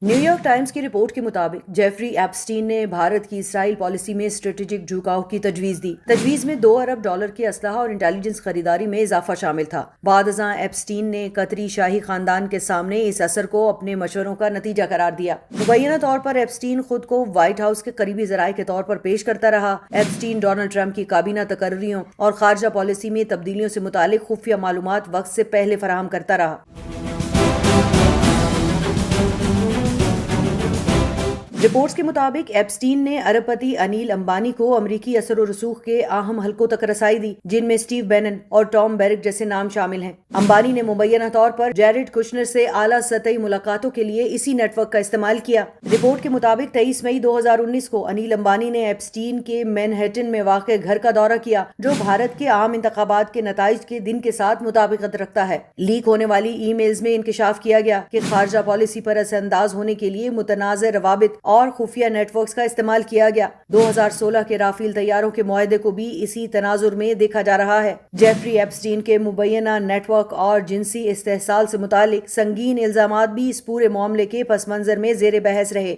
New York Times کی report کے مطابق جیفری ایپسٹین نے بھارت کی اسرائیل پالیسی میں اسٹریٹجک جھکاؤ کی تجویز دی۔ تجویز میں $2 ارب کے اسلحہ اور انٹیلیجنس خریداری میں اضافہ شامل تھا۔ بعد ازاں ایپسٹین نے قطری شاہی خاندان کے سامنے اس اثر کو اپنے مشوروں کا نتیجہ قرار دیا۔ مبینہ طور پر ایپسٹین خود کو وائٹ ہاؤس کے قریبی ذرائع کے طور پر پیش کرتا رہا۔ ایپسٹین ڈونلڈ ٹرمپ کی کابینہ تقرریوں اور خارجہ پالیسی میں تبدیلیوں سے متعلق خفیہ معلومات وقت سے پہلے فراہم کرتا رہا۔ رپورٹس کے مطابق ایپسٹین نے ارب پتی انیل امبانی کو امریکی اثر و رسوخ کے اہم حلقوں تک رسائی دی، جن میں اسٹیو بینن اور ٹام بیرک جیسے نام شامل ہیں۔ امبانی نے مبینہ طور پر جیریڈ کشنر سے اعلیٰ سطحی ملاقاتوں کے لیے اسی نیٹ ورک کا استعمال کیا۔ رپورٹ کے مطابق 23 مئی 2019 کو انیل امبانی نے ایپسٹین کے مینہٹن میں واقع گھر کا دورہ کیا، جو بھارت کے عام انتخابات کے نتائج کے دن کے ساتھ مطابقت رکھتا ہے۔ لیک ہونے والی ای میلز میں انکشاف کیا گیا کہ خارجہ پالیسی پر اثر انداز ہونے کے لیے متنازع روابط اور خفیہ نیٹ ورکس کا استعمال کیا گیا۔ 2016 کے رافیل طیاروں کے معاہدے کو بھی اسی تناظر میں دیکھا جا رہا ہے۔ جیفری ایپسٹین کے مبینہ نیٹ ورک اور جنسی استحصال سے متعلق سنگین الزامات بھی اس پورے معاملے کے پس منظر میں زیر بحث رہے۔